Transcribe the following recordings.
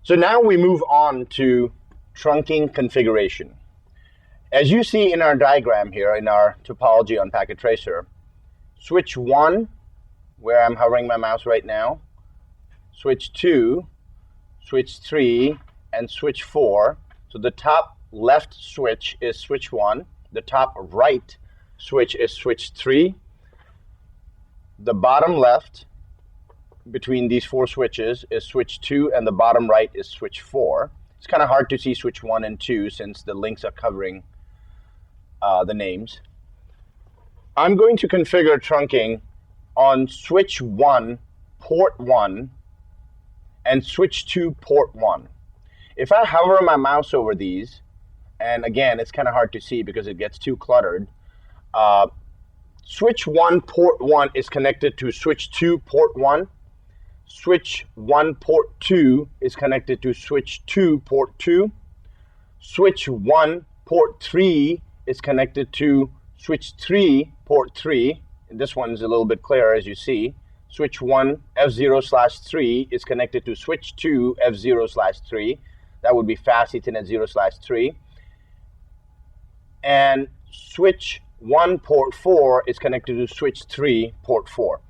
So now we move on to trunking configuration. As you see in our diagram here, in our topology on Packet Tracer, switch 1, where I'm hovering my mouse right now, switch 2, switch 3, and switch 4. So the top left switch is switch 1, the top right switch is switch 3, the bottom left between these 4 switches is switch 2, and the bottom right is switch 4. It's kind of hard to see switch 1 and 2 since the links are covering the names. I'm going to configure trunking on switch 1, port 1, and switch 2, port 1. If I hover my mouse over these, and again, it's kind of hard to see because it gets too cluttered, switch 1, port 1 is connected to switch 2, port 1. Switch 1, port 2 is connected to switch 2, port 2. Switch 1, port 3 is connected to switch 3, port 3. And this one is a little bit clearer, as you see. Switch 1, F0/3 is connected to switch 2, F0/3. That would be fast Ethernet 0/3. And switch 1, port 4 is connected to switch 3, port 4.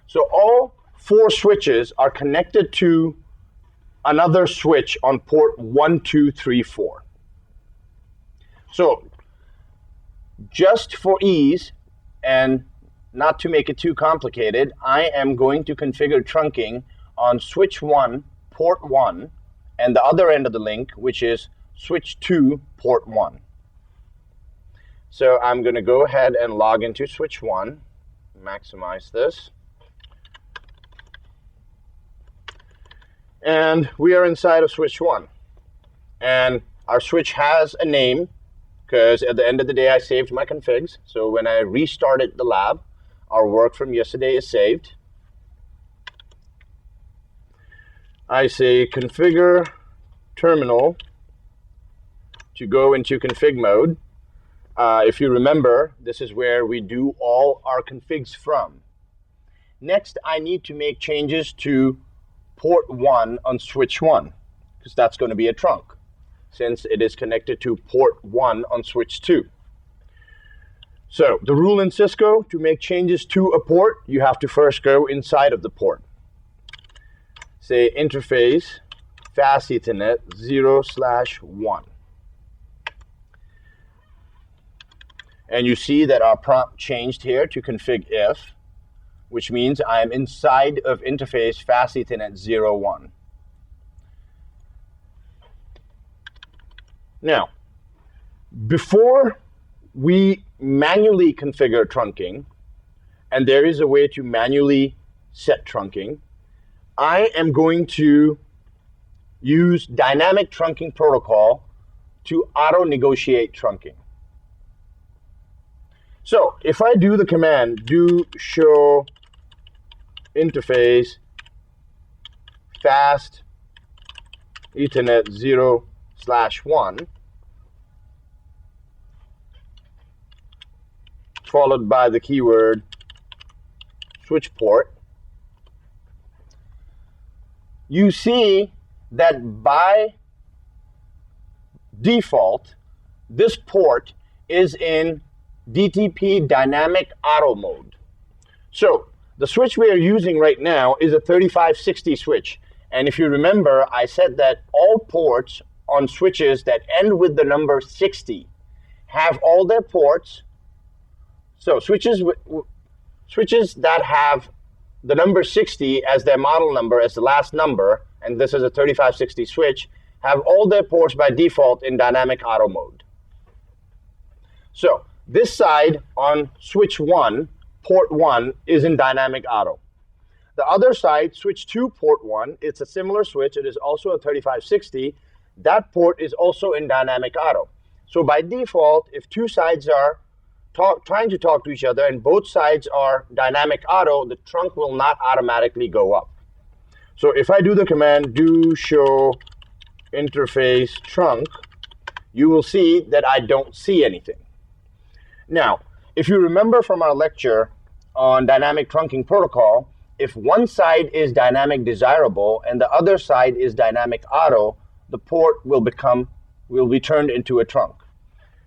So all 4 switches are connected to another switch on port 1, 2, 3, 4. So just for ease and not to make it too complicated, I am going to configure trunking on switch 1, port 1, and the other end of the link, which is switch 2, port 1. So I'm going to go ahead and log into switch 1, maximize this. And we are inside of switch 1. And our switch has a name, because at the end of the day I saved my configs. So when I restarted the lab, our work from yesterday is saved. I say configure terminal to go into config mode. If you remember, this is where we do all our configs from. Next, I need to make changes to port 1 on switch 1, because that's going to be a trunk, since it is connected to port 1 on switch 2. So the rule in Cisco, to make changes to a port, you have to first go inside of the port. Say interface fast Ethernet 0/1. And you see that our prompt changed here to config if, which means I am inside of interface fast Ethernet 0/1. Now, before we manually configure trunking, and there is a way to manually set trunking, I am going to use dynamic trunking protocol to auto-negotiate trunking. So if I do the command do show interface fast Ethernet 0/1 followed by the keyword switch port, you see that by default this port is in DTP dynamic auto mode. So the switch we are using right now is a 3560 switch. And if you remember, I said that all ports on switches that end with the number 60 have all their ports. So switches that have the number 60 as their model number, as the last number, and this is a 3560 switch, have all their ports by default in dynamic auto mode. So this side on switch 1, port 1, is in dynamic auto. The other side, switch 2, port 1, it's a similar switch. It is also a 3560. That port is also in dynamic auto. So by default, if two sides are trying to talk to each other and both sides are dynamic auto, the trunk will not automatically go up. So if I do the command do show interface trunk, you will see that I don't see anything. Now, if you remember from our lecture on dynamic trunking protocol, if one side is dynamic desirable and the other side is dynamic auto, the port will be turned into a trunk.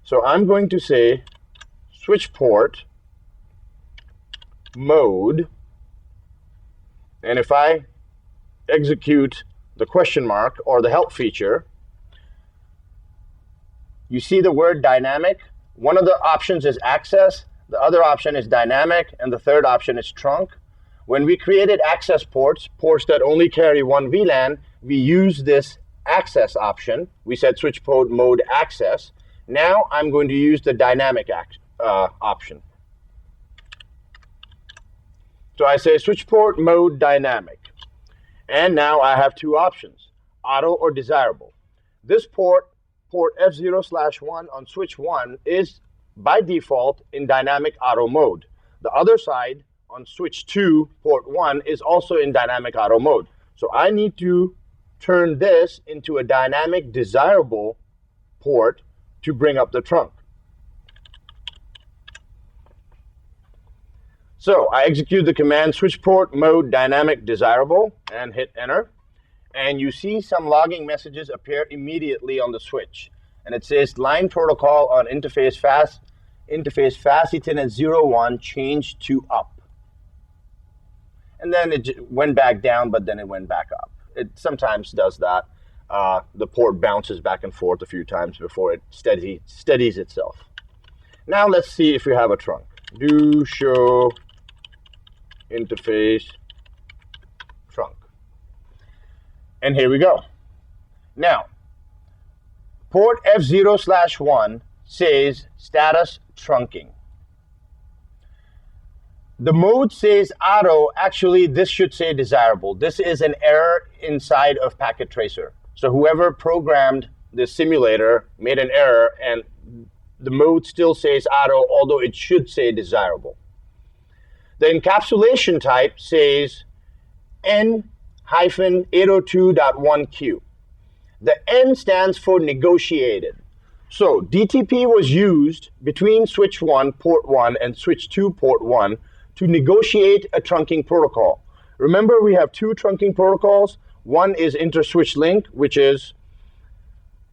So I'm going to say switch port mode, and if I execute the question mark or the help feature, you see the word dynamic. One of the options is access, the other option is dynamic, and the third option is trunk. When we created access ports that only carry one VLAN, we use this access option. We said switch port mode access. Now I'm going to use the dynamic option. So I say switch port mode dynamic. And now I have two options, auto or desirable. This port F0/1 on switch 1 is by default in dynamic auto mode. The other side on switch 2, port 1, is also in dynamic auto mode. So I need to turn this into a dynamic desirable port to bring up the trunk. So I execute the command switch port mode dynamic desirable and hit enter. And you see some logging messages appear immediately on the switch. And it says line protocol on interface fast Ethernet 01 changed to up. And then it went back down, but then it went back up. It sometimes does that. The port bounces back and forth a few times before it steadies itself. Now let's see if we have a trunk. Do show interface trunk. And here we go. Now, port F0/1 says status trunking. The mode says auto. Actually, this should say desirable. This is an error inside of Packet Tracer. So whoever programmed the simulator made an error, and the mode still says auto, although it should say desirable. The encapsulation type says N-802.1Q. The N stands for negotiated. So DTP was used between switch 1, port 1, and switch 2, port 1 to negotiate a trunking protocol. Remember, we have two trunking protocols. One is inter-switch link, which is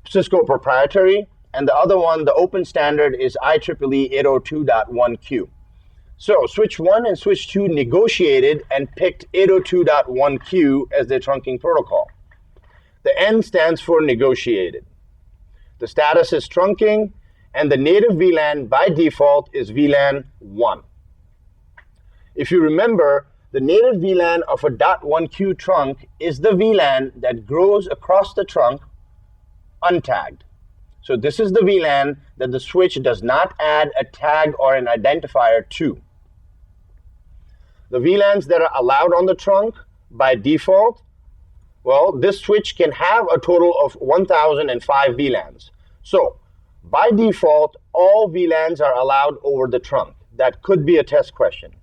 Cisco proprietary, and the other one, the open standard, is IEEE 802.1Q. So switch 1 and switch 2 negotiated and picked 802.1Q as their trunking protocol. The N stands for negotiated. The status is trunking, and the native VLAN by default is VLAN 1. If you remember, the native VLAN of a .1Q trunk is the VLAN that grows across the trunk untagged. So this is the VLAN that the switch does not add a tag or an identifier to. The VLANs that are allowed on the trunk by default, well, this switch can have a total of 1,005 VLANs. So by default, all VLANs are allowed over the trunk. That could be a test question.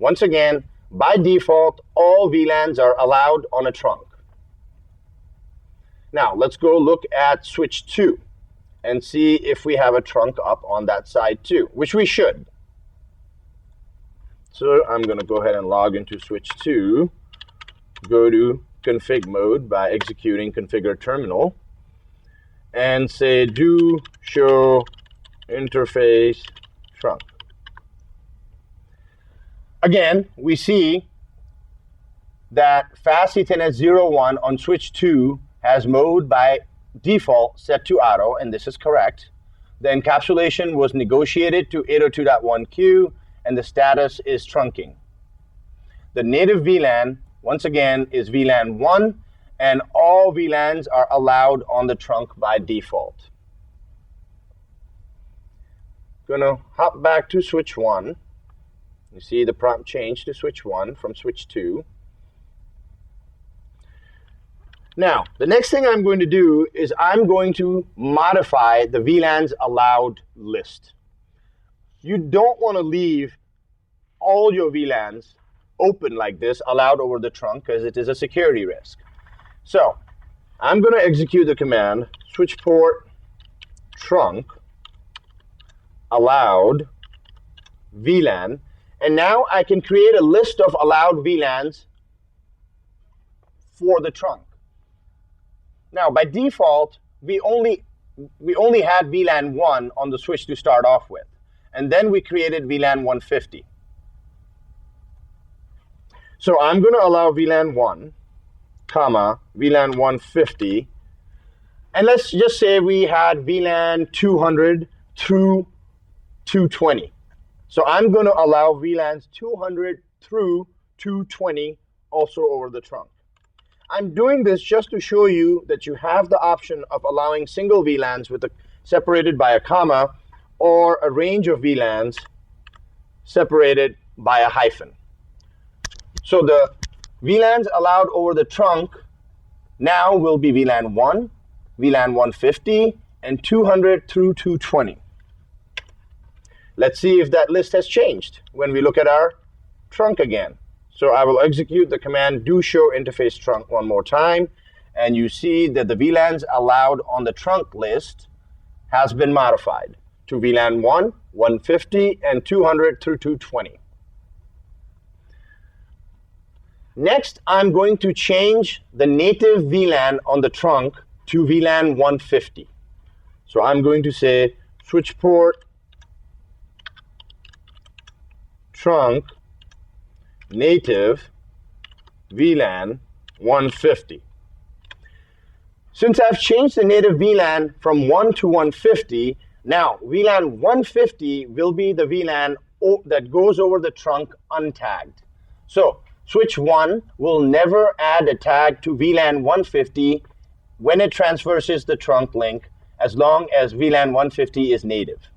Once again, by default, all VLANs are allowed on a trunk. Now, let's go look at switch 2 and see if we have a trunk up on that side too, which we should. So I'm going to go ahead and log into switch 2, go to config mode by executing configure terminal, and say do show interface trunk. Again, we see that fast Ethernet 01 on switch 2 has mode by default set to auto, and this is correct. The encapsulation was negotiated to 802.1Q, and the status is trunking. The native VLAN, once again, is VLAN 1, and all VLANs are allowed on the trunk by default. Gonna hop back to switch 1. You see the prompt changed to switch 1 from switch 2. Now, the next thing I'm going to do is I'm going to modify the VLANs allowed list. You don't want to leave all your VLANs open like this, allowed over the trunk, because it is a security risk. So I'm going to execute the command switch port trunk allowed VLAN, And now I can create a list of allowed VLANs for the trunk. Now, by default, we only had VLAN 1 on the switch to start off with. And then we created VLAN 150. So I'm going to allow VLAN 1, comma, VLAN 150. And let's just say we had VLAN 200 through 220. So I'm going to allow VLANs 200 through 220 also over the trunk. I'm doing this just to show you that you have the option of allowing single VLANs separated by a comma, or a range of VLANs separated by a hyphen. So the VLANs allowed over the trunk now will be VLAN 1, VLAN 150, and 200 through 220. Let's see if that list has changed when we look at our trunk again. So I will execute the command do show interface trunk one more time, and you see that the VLANs allowed on the trunk list has been modified to VLAN 1, 150, and 200 through 220. Next, I'm going to change the native VLAN on the trunk to VLAN 150. So I'm going to say switch port trunk native VLAN 150. Since I've changed the native VLAN from 1 to 150, now VLAN 150 will be the VLAN that goes over the trunk untagged. So switch 1 will never add a tag to VLAN 150 when it traverses the trunk link, as long as VLAN 150 is native.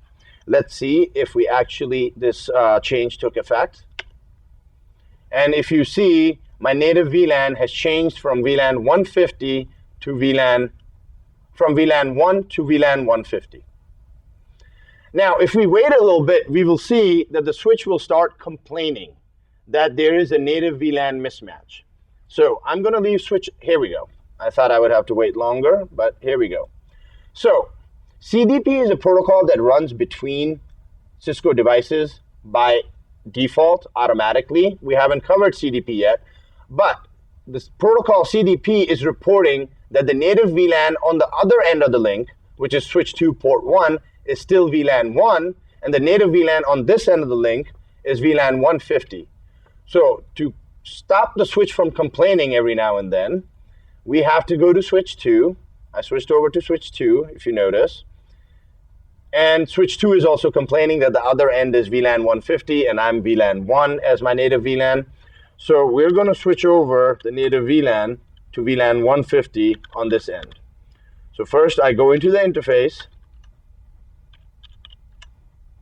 Let's see if we actually, this change took effect. And if you see, my native VLAN has changed from VLAN 150 to from VLAN 1 to VLAN 150. Now, if we wait a little bit, we will see that the switch will start complaining that there is a native VLAN mismatch. So I'm going to leave switch, here we go. I thought I would have to wait longer, but here we go. So CDP is a protocol that runs between Cisco devices by default automatically. We haven't covered CDP yet, but this protocol CDP is reporting that the native VLAN on the other end of the link, which is switch 2 port 1, is still VLAN 1, and the native VLAN on this end of the link is VLAN 150. So to stop the switch from complaining every now and then, we have to go to switch 2. I switched over to switch 2, if you notice. And switch 2 is also complaining that the other end is VLAN 150 and I'm VLAN 1 as my native VLAN. So we're going to switch over the native VLAN to VLAN 150 on this end. So first I go into the interface,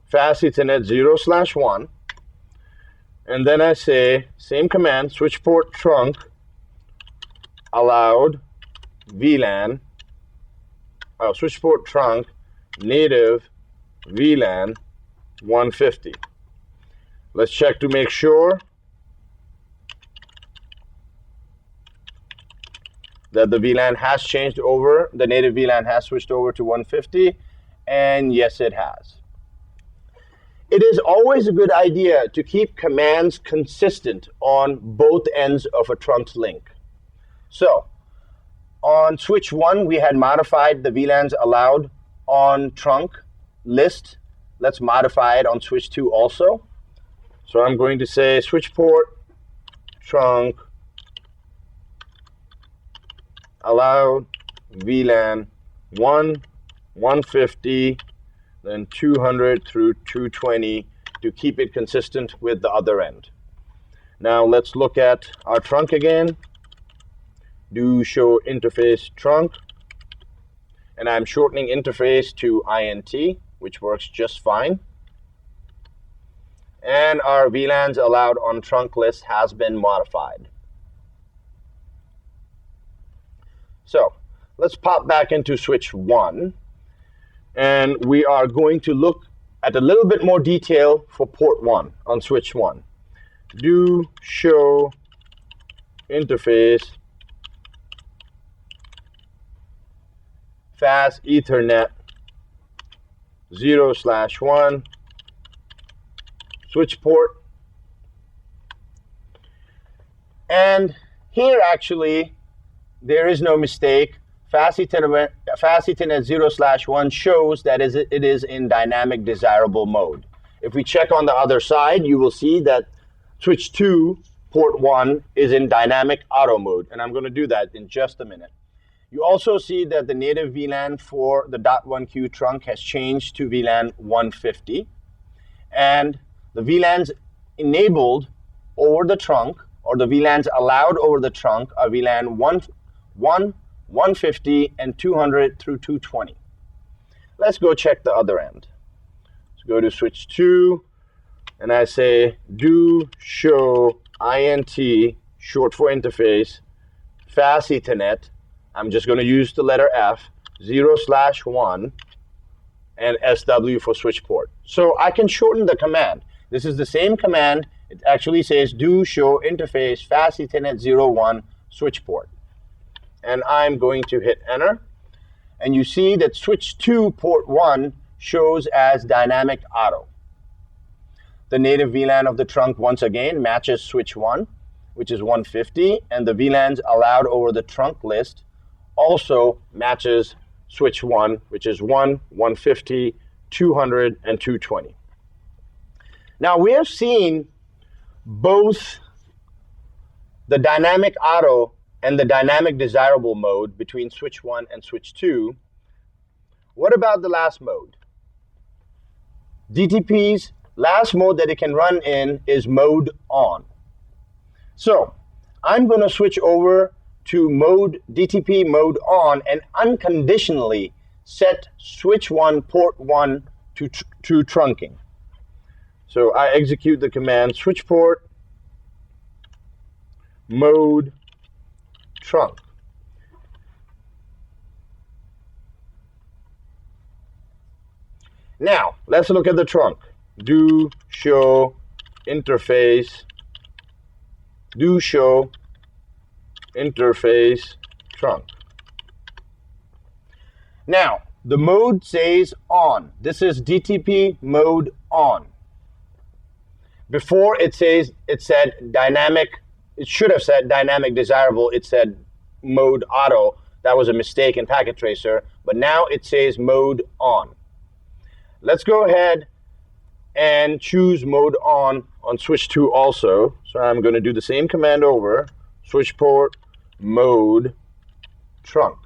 fast Ethernet 0/1, and then I say same command, switch port trunk allowed VLAN, switch port trunk native VLAN 150. Let's check to make sure that the VLAN has changed over, the native VLAN has switched over to 150, and yes, it has. It is always a good idea to keep commands consistent on both ends of a trunk link. So on switch 1, we had modified the VLANs allowed on trunk list. Let's modify it on switch 2 also. So I'm going to say switch port trunk allowed VLAN 1, 150, then 200 through 220 to keep it consistent with the other end. Now let's look at our trunk again. Do show interface trunk. And I'm shortening interface to INT, which works just fine. And our VLANs allowed on trunk list has been modified. So let's pop back into switch 1. And we are going to look at a little bit more detail for port 1 on switch 1. Do show interface fast Ethernet 0/1 switch port And here actually, there is no mistake. Fascitin at 0/1 shows that it is in dynamic desirable mode. If we check on the other side, you will see that switch 2, port 1, is in dynamic auto mode. And I'm going to do that in just a minute. You also see that the native VLAN for the .1Q trunk has changed to VLAN 150. And the VLANs enabled over the trunk, or the VLANs allowed over the trunk, are VLAN 150, and 200 through 220. Let's go check the other end. Let's go to switch 2, and I say do show INT, short for interface, fast Ethernet. I'm just going to use the letter F, 0/1, and SW for switch port. So I can shorten the command. This is the same command. It actually says do show interface fast Ethernet 01 switch port. And I'm going to hit enter. And you see that switch 2 port 1 shows as dynamic auto. The native VLAN of the trunk once again matches switch 1, which is 150, and the VLANs allowed over the trunk list also matches switch 1, which is 150, 200, and 220. Now we have seen both the dynamic auto and the dynamic desirable mode between switch 1 and switch 2. What about the last mode? DTP's last mode that it can run in is mode on. So I'm going to switch over to DTP mode on and unconditionally set switch 1 port 1 to trunking. So I execute the command switch port mode trunk. Now let's look at the trunk. Do show interface trunk. Now the mode says on. This is DTP mode on. Before it said dynamic. It should have said dynamic desirable. It said mode auto. That was a mistake in Packet Tracer. But now it says mode on. Let's go ahead and choose mode on switch 2 also. So I'm going to do the same command over. Switch port mode trunk.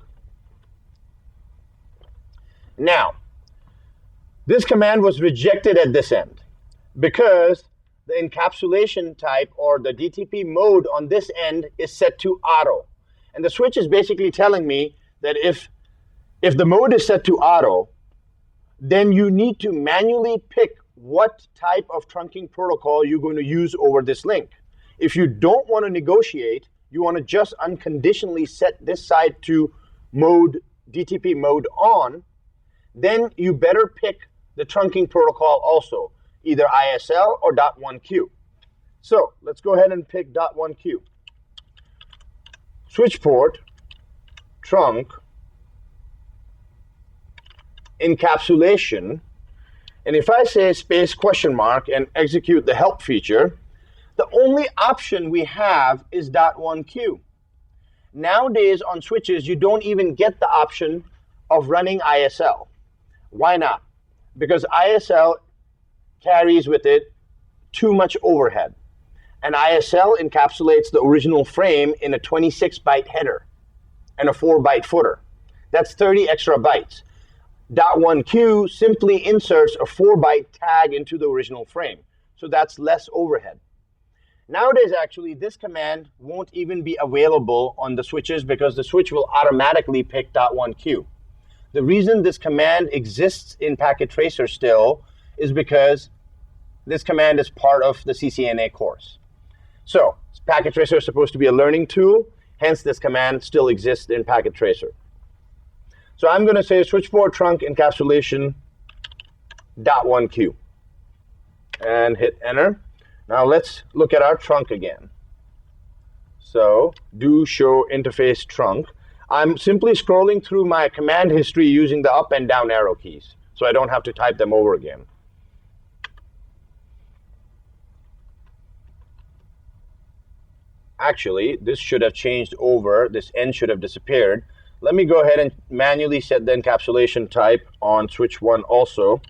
Now, this command was rejected at this end because the encapsulation type or the DTP mode on this end is set to auto. And the switch is basically telling me that if the mode is set to auto, then you need to manually pick what type of trunking protocol you're going to use over this link. If you don't want to negotiate, you want to just unconditionally set this side to DTP mode on, then you better pick the trunking protocol also, either ISL or .1Q. So let's go ahead and pick .1Q. Switch port, trunk, encapsulation, and if I say space question mark and execute the help feature, the only option we have is .1Q. Nowadays on switches, you don't even get the option of running ISL. Why not? Because ISL carries with it too much overhead. And ISL encapsulates the original frame in a 26-byte header and a 4-byte footer. That's 30 extra bytes. .1Q simply inserts a 4-byte tag into the original frame. So that's less overhead. Nowadays, actually, this command won't even be available on the switches because the switch will automatically pick .1Q. The reason this command exists in Packet Tracer still is because this command is part of the CCNA course. So Packet Tracer is supposed to be a learning tool, hence this command still exists in Packet Tracer. So I'm going to say switch port trunk encapsulation .1Q and hit enter. Now let's look at our trunk again. So do show interface trunk. I'm simply scrolling through my command history using the up and down arrow keys, so I don't have to type them over again. actually, this should have changed over. This N should have disappeared. Let me go ahead and manually set the encapsulation type on switch 1 also.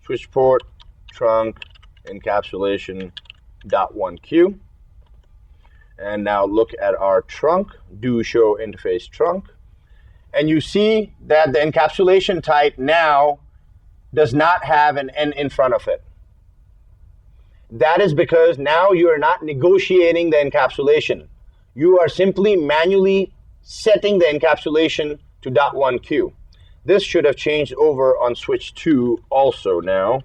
Switch port, trunk, encapsulation .1Q. And now look at our trunk, do show interface trunk. And you see that the encapsulation type now does not have an N in front of it. That is because now you are not negotiating the encapsulation. You are simply manually setting the encapsulation to .1Q. This should have changed over on switch 2 also now.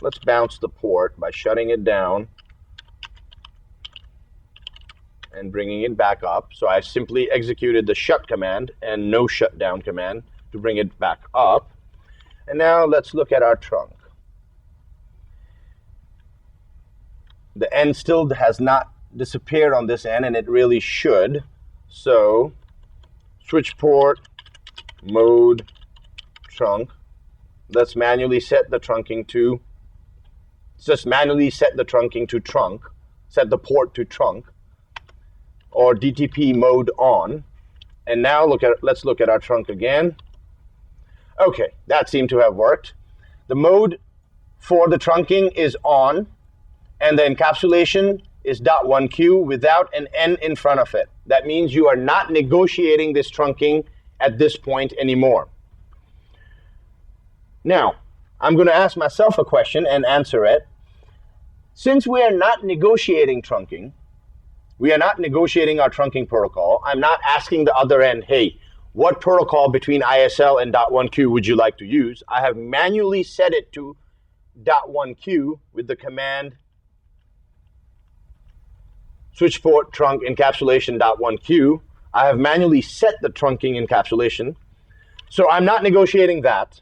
Let's bounce the port by shutting it down and bringing it back up. So I simply executed the shut command and no shutdown command to bring it back up. And now let's look at our trunk. The N still has not disappeared on this end, and it really should. So switch port, mode, trunk. Let's manually set the trunking to, just manually set the trunking to trunk, set the port to trunk, or DTP mode on. And now let's look at our trunk again. Okay, that seemed to have worked. The mode for the trunking is on, and the encapsulation is .1Q without an N in front of it. That means you are not negotiating this trunking at this point anymore. Now, I'm going to ask myself a question and answer it. Since we are not negotiating trunking, we are not negotiating our trunking protocol, I'm not asking the other end, hey, what protocol between ISL and .1Q would you like to use? I have manually set it to .1Q with the command switch port trunk encapsulation .1Q. I have manually set the trunking encapsulation. So I'm not negotiating that.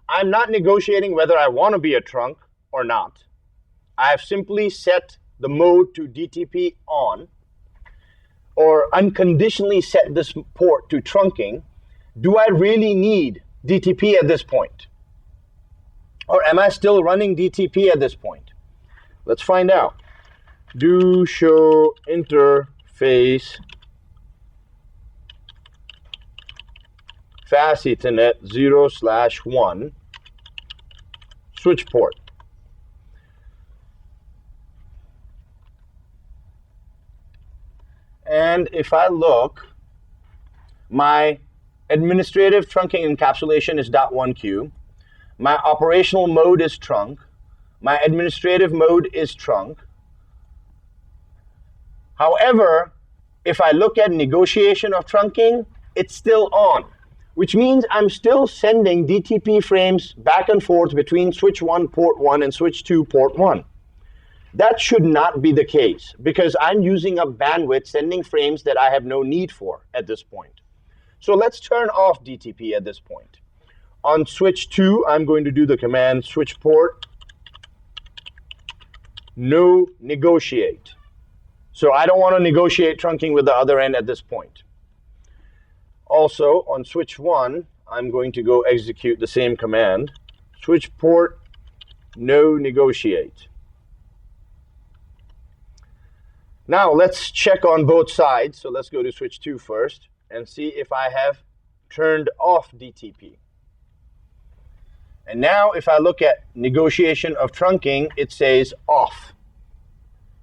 I'm not negotiating whether I want to be a trunk or not. I have simply set the mode to DTP on, or unconditionally set this port to trunking. Do I really need DTP at this point? Or am I still running DTP at this point? Let's find out. Do show interface fast Ethernet 0/1 switch port. And if I look, my administrative trunking encapsulation is .1Q. My operational mode is trunk. My administrative mode is trunk. However, if I look at negotiation of trunking, it's still on, which means I'm still sending DTP frames back and forth between switch 1 port 1 and switch 2 port 1. That should not be the case because I'm using up bandwidth sending frames that I have no need for at this point. So let's turn off DTP at this point. On switch 2, I'm going to do the command switch port no negotiate. So I don't want to negotiate trunking with the other end at this point. Also, on switch 1, I'm going to go execute the same command. Switch port no negotiate. Now let's check on both sides. So let's go to switch 2 first and see if I have turned off DTP. And now if I look at negotiation of trunking, it says off.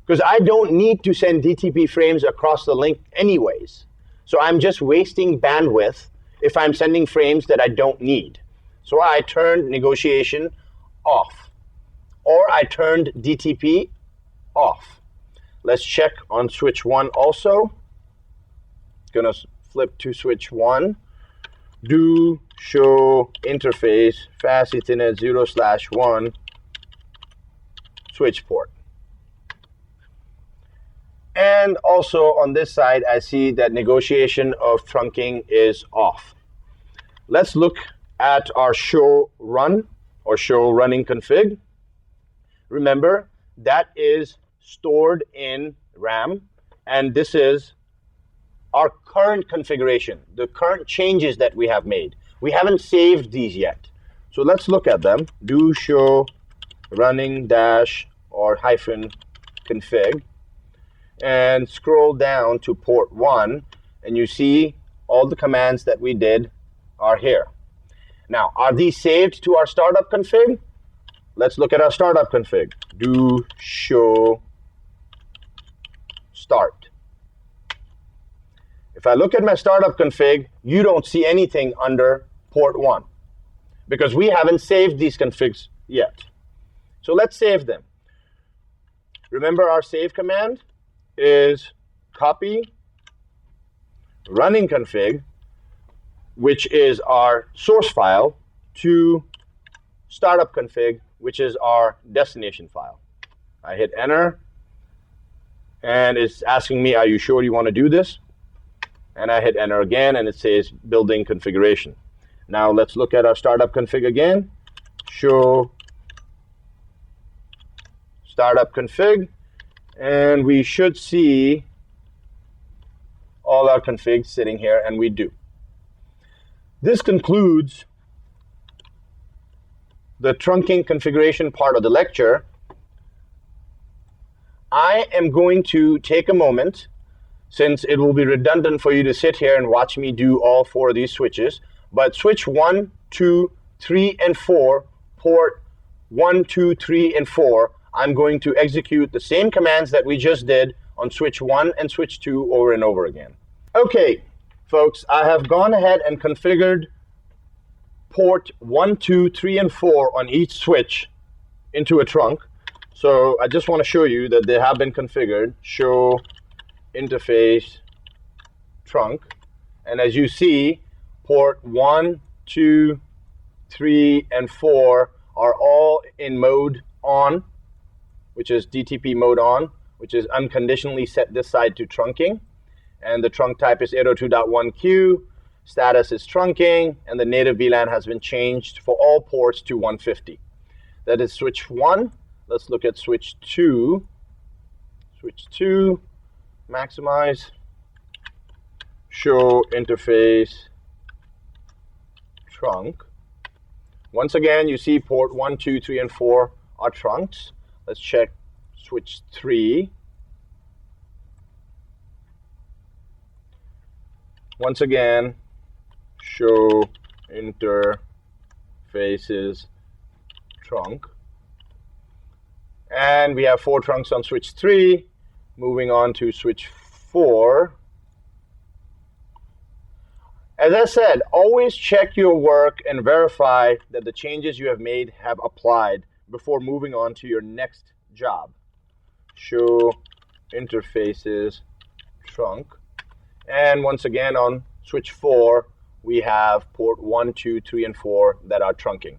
Because I don't need to send DTP frames across the link anyways. So I'm just wasting bandwidth if I'm sending frames that I don't need. So I turned negotiation off. Or I turned DTP off. Let's check on switch 1 also. Gonna flip to switch 1. Do show interface fast Ethernet 0/1 switch port. And also on this side, I see that negotiation of trunking is off. Let's look at our show run or show running config. Remember, that is stored in RAM, and this is our current configuration, the current changes that we have made. We haven't saved these yet. So let's look at them. Do show running dash or hyphen config. and scroll down to port 1, and you see all the commands that we did are here. Now, are these saved to our startup config? Let's look at our startup config. Do show start. If I look at my startup config, you don't see anything under port 1 because we haven't saved these configs yet. So let's save them. Remember, our save command is copy running config, which is our source file, to startup config, which is our destination file. I hit enter, and it's asking me, are you sure you want to do this? And I hit enter again, and it says building configuration. Now let's look at our startup config again. Show startup config, and we should see all our configs sitting here, and we do. This concludes the trunking configuration part of the lecture. I am going to take a moment, since it will be redundant for you to sit here and watch me do all 4 of these switches, but switch 1, 2, 3, and 4, port 1, 2, 3, and 4, I'm going to execute the same commands that we just did on switch 1 and switch 2 over and over again. Okay, folks, I have gone ahead and configured port 1, 2, 3, and 4 on each switch into a trunk. So I just want to show you that they have been configured. Show interface trunk. And as you see, port 1, 2, 3, and 4 are all in mode on, which is DTP mode on, which is unconditionally set this side to trunking. And the trunk type is 802.1q. Status is trunking, and the native VLAN has been changed for all ports to 150. That is switch 1. Let's look at switch 2. Switch 2, maximize, show interface trunk. Once again, you see port 1, 2, 3, and 4 are trunks. Let's check switch 3. Once again, show interfaces trunk. And we have 4 trunks on switch 3. Moving on to switch 4. As I said, always check your work and verify that the changes you have made have applied before moving on to your next job. Show interfaces trunk. And once again, on switch 4, we have port 1, 2, 3, and 4 that are trunking.